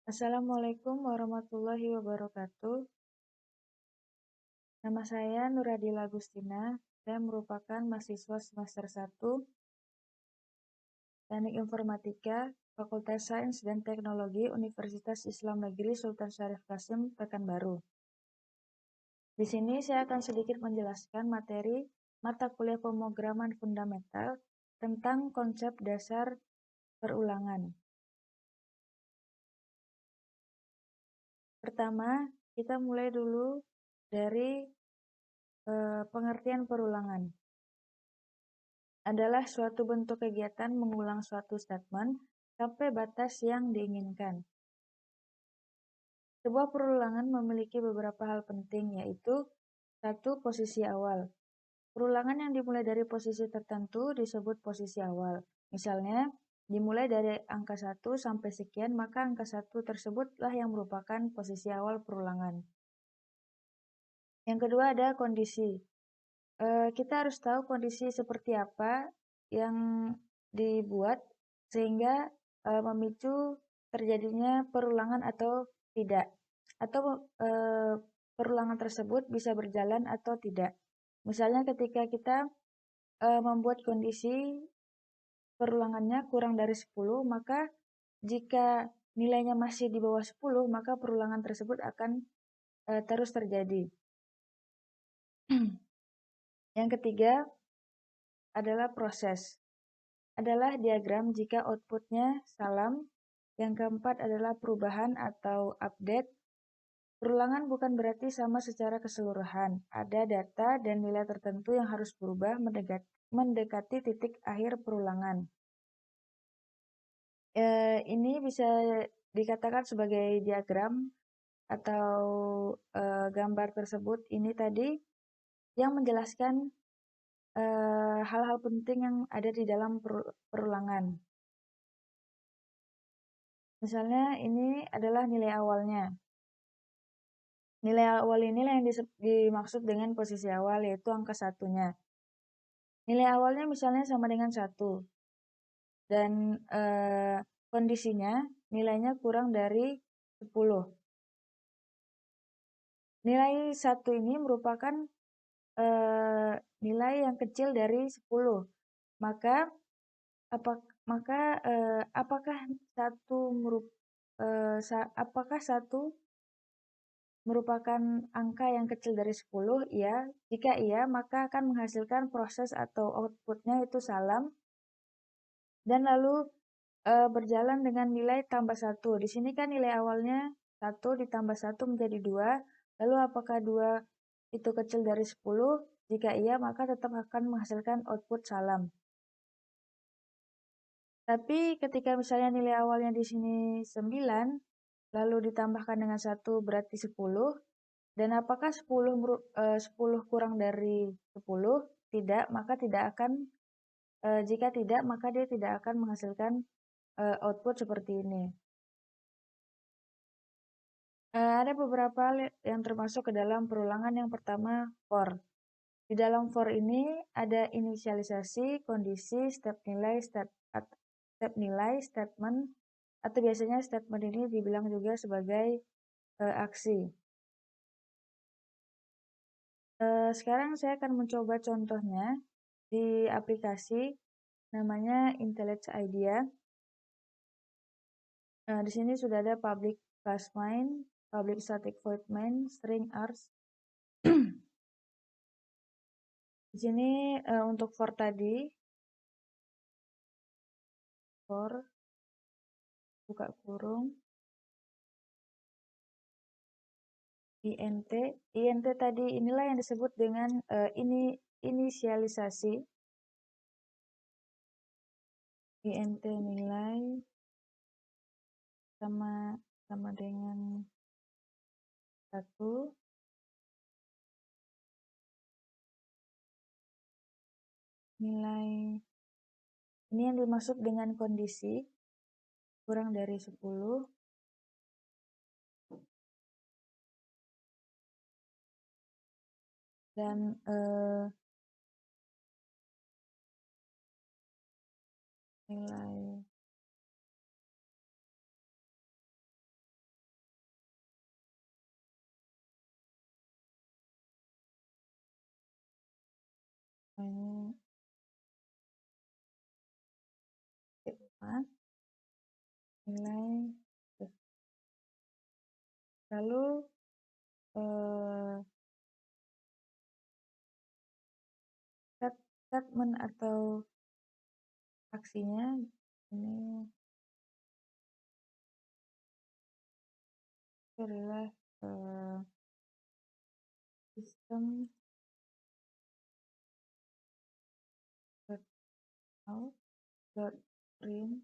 Assalamualaikum warahmatullahi wabarakatuh. Nama saya Nuradila Agustina. Saya merupakan mahasiswa semester 1 Teknik Informatika, Fakultas Sains dan Teknologi Universitas Islam Negeri Sultan Syarif Qasim, Pekanbaru. Di sini saya akan sedikit menjelaskan materi mata kuliah pemrograman fundamental tentang konsep dasar perulangan. Pertama, kita mulai dulu dari pengertian perulangan. Adalah suatu bentuk kegiatan mengulang suatu statement sampai batas yang diinginkan. Sebuah perulangan memiliki beberapa hal penting, yaitu 1. Posisi awal. Perulangan yang dimulai dari posisi tertentu disebut posisi awal. Misalnya, dimulai dari angka 1 sampai sekian, maka angka 1 tersebutlah yang merupakan posisi awal perulangan. Yang kedua ada kondisi. Kita harus tahu kondisi seperti apa yang dibuat sehingga memicu terjadinya perulangan atau tidak, atau perulangan tersebut bisa berjalan atau tidak. Misalnya ketika kita membuat kondisi perulangannya kurang dari 10, maka jika nilainya masih di bawah 10, maka perulangan tersebut akan terus terjadi. Yang ketiga adalah proses. Adalah diagram jika outputnya salam. Yang keempat adalah perubahan atau update. Perulangan bukan berarti sama secara keseluruhan. Ada data dan nilai tertentu yang harus berubah mendekati titik akhir perulangan. Ini bisa dikatakan sebagai diagram atau gambar tersebut. Ini tadi yang menjelaskan hal-hal penting yang ada di dalam perulangan. Misalnya ini adalah nilai awalnya. Nilai awal inilah yang dimaksud dengan posisi awal, yaitu angka satunya. Nilai awalnya misalnya sama dengan 1. Dan kondisinya nilainya kurang dari 10. Nilai 1 ini merupakan nilai yang kecil dari 10. Maka apakah satu merupakan angka yang kecil dari 10? Iya. Jika iya, maka akan menghasilkan proses atau outputnya itu salam. Dan lalu berjalan dengan nilai tambah 1. Di sini kan nilai awalnya 1 ditambah 1 menjadi 2. Lalu apakah 2 itu kecil dari 10? Jika iya, maka tetap akan menghasilkan output salam. Tapi ketika misalnya nilai awalnya di sini 9, lalu ditambahkan dengan 1 berarti 10. Dan apakah 10 kurang dari 10? Tidak, maka tidak akan, jika tidak, maka dia tidak akan menghasilkan output seperti ini. Ada beberapa yang termasuk ke dalam perulangan. Yang pertama, for. Di dalam for ini ada inisialisasi, kondisi, step nilai, statement, atau biasanya statement ini dibilang juga sebagai aksi. Sekarang saya akan mencoba contohnya di aplikasi namanya IntelliJ IDEA. Di sini sudah ada public class main, public static void main, string args. Di sini untuk for tadi, for buka kurung int tadi inilah yang disebut dengan inisialisasi. Int nilai sama dengan 1. Nilai ini yang dimaksud dengan kondisi kurang dari 10. Dan nilai ini rumah nilai lalu statement atau aksinya ini adalah sistem out print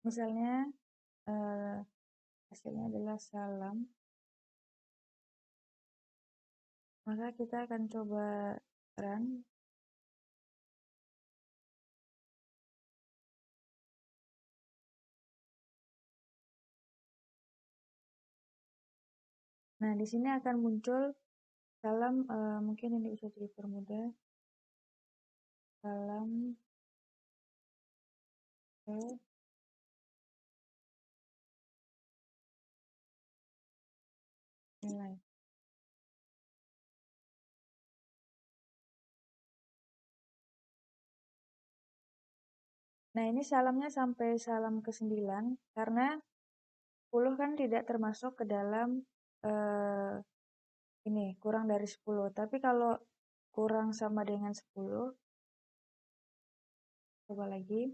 misalnya hasilnya adalah salam, maka kita akan coba run. Nah, di sini akan muncul salam, mungkin ini bisa dipermudah. Salam nilai. Nah, ini salamnya sampai salam ke-9 karena 10 kan tidak termasuk ke dalam ini kurang dari 10. Tapi kalau kurang sama dengan 10, coba lagi.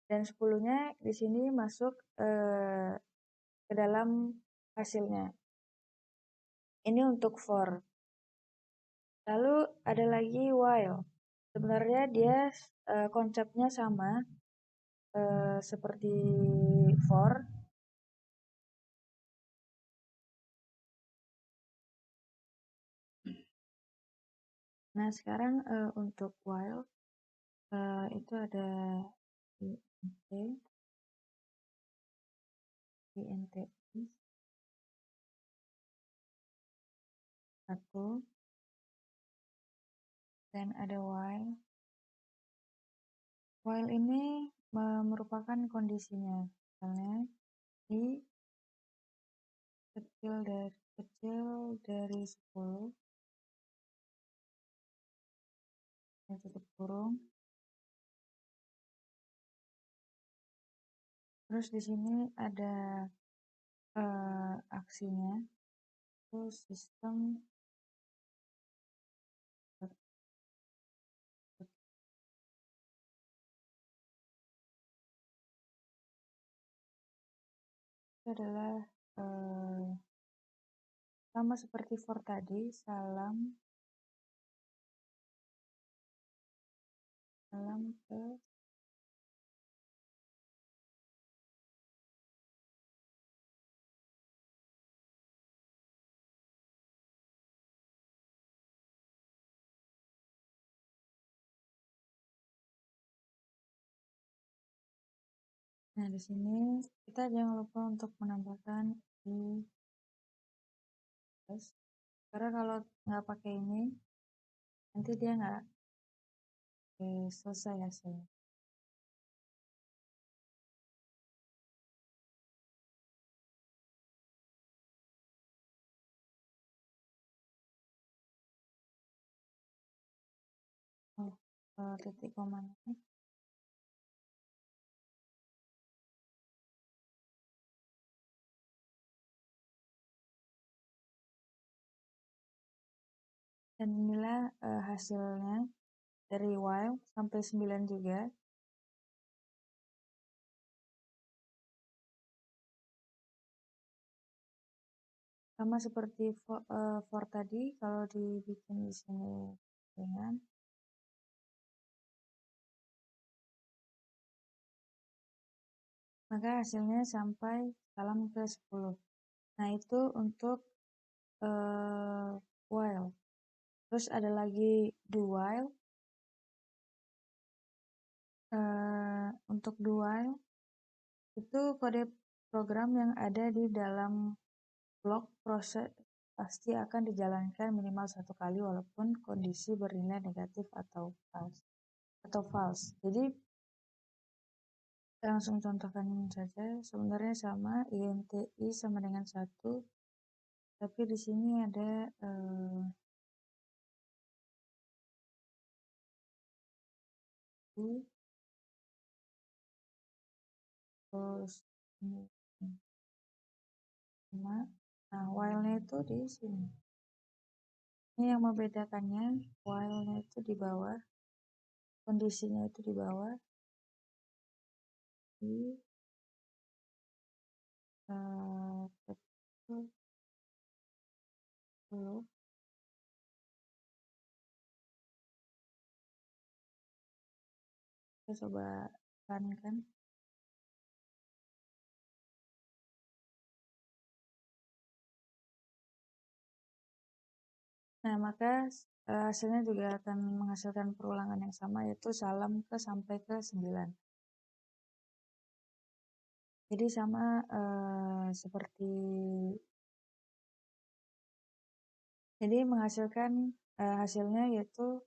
Dan 10-nya di sini masuk ke dalam hasilnya. Ini untuk for. Lalu ada lagi while. Sebenarnya dia konsepnya sama seperti for. Nah, sekarang untuk while itu ada int 1 dan ada while. While ini merupakan kondisinya, misalnya i kecil dari 10 dan tutup kurung. Terus di sini ada aksinya, itu sistem itu adalah sama seperti for tadi, salam ke Nah, di sini kita jangan lupa untuk menambahkan i plus. Karena kalau nggak pakai ini, nanti dia nggak selesai hasilnya. Titik komanya. Dan inilah hasilnya dari while sampai 9 juga. Sama seperti for tadi, kalau dibikin di sini dengan maka hasilnya sampai salam ke 10. Nah, itu untuk while. Terus ada lagi do while. Untuk do while itu kode program yang ada di dalam blok proses pasti akan dijalankan minimal 1 kali walaupun kondisi bernilai negatif atau false. Jadi kita langsung contohkan saja, sebenarnya sama, INTI sama dengan 1, tapi di sini ada terus ini sama. Nah, while-nya itu di sini. Ini yang membedakannya, while-nya itu di bawah, kondisinya itu di bawah, di betul, kita coba runkan. Nah, maka hasilnya juga akan menghasilkan perulangan yang sama, yaitu salam ke sampai ke 9. Jadi sama seperti, jadi menghasilkan hasilnya yaitu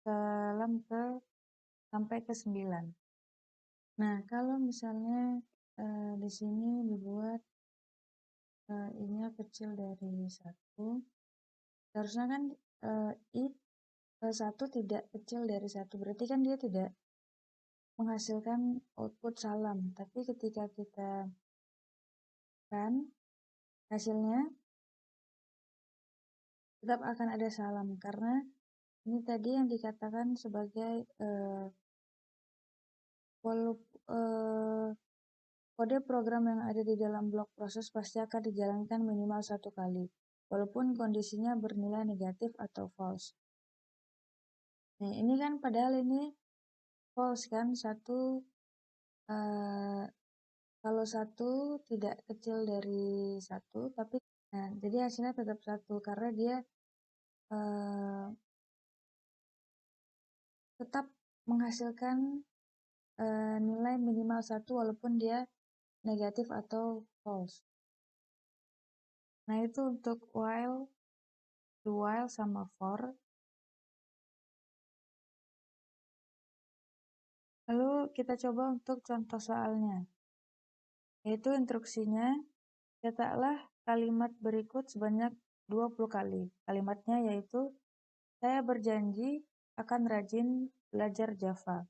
salam ke sampai ke 9. Nah, kalau misalnya di sini dibuat I-nya kecil dari 1, seharusnya kan I 1 tidak kecil dari 1, berarti kan dia tidak menghasilkan output salam, tapi ketika kita kan hasilnya tetap akan ada salam, karena ini tadi yang dikatakan sebagai kode program yang ada di dalam blok proses pasti akan dijalankan minimal 1 kali, walaupun kondisinya bernilai negatif atau false. Nah, ini kan padahal ini false kan, kalau 1 tidak kecil dari 1, tapi nah, jadi hasilnya tetap 1 karena dia tetap menghasilkan nilai minimal 1 walaupun dia negatif atau false. Nah, itu untuk while, do while sama for. Lalu kita coba untuk contoh soalnya, yaitu instruksinya, cetaklah kalimat berikut sebanyak 20 kali. Kalimatnya yaitu, saya berjanji akan rajin belajar Java.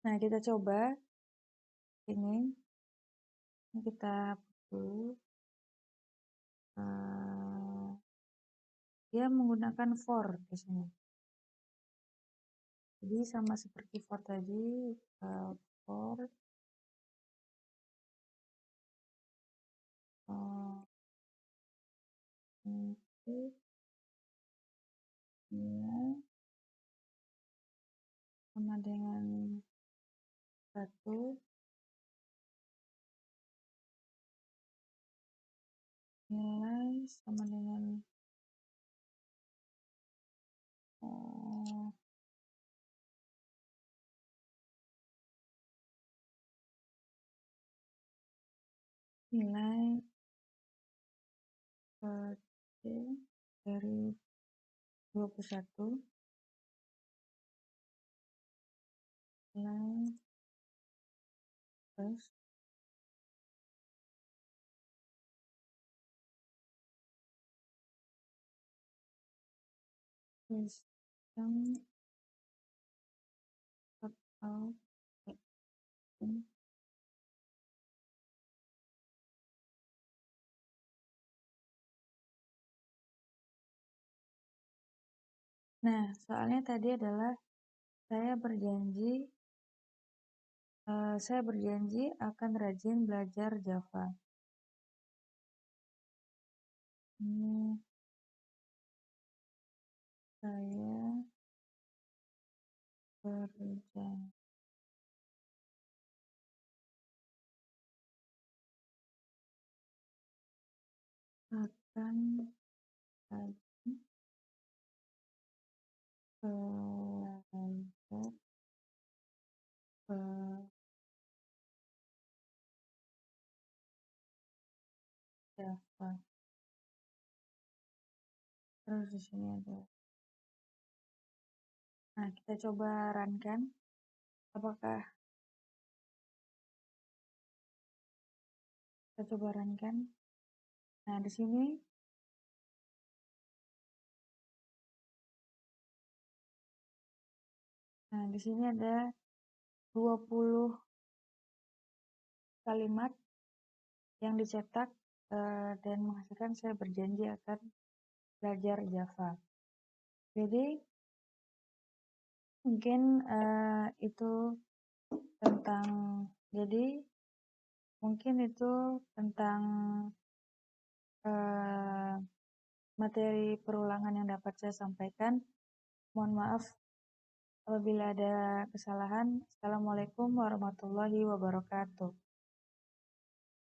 Nah, kita coba ini kita dulu. Dia menggunakan for di sini. Jadi sama seperti for tadi, for itu ya, sama dengan 1, nilai sama dengan nilai kecil dari 21, nilai plus sistem atau nah, soalnya tadi adalah saya berjanji akan rajin belajar Java. Ini saya berjanji akan rajin belajar Java. Terus di sini ada. Nah, kita coba run kan. Apakah kita coba run kan? Nah, di sini ada 20 kalimat yang dicetak dan menghasilkan saya berjanji akan belajar Java. Jadi mungkin itu tentang eh, materi perulangan yang dapat saya sampaikan. Mohon maaf apabila ada kesalahan. Assalamualaikum warahmatullahi wabarakatuh.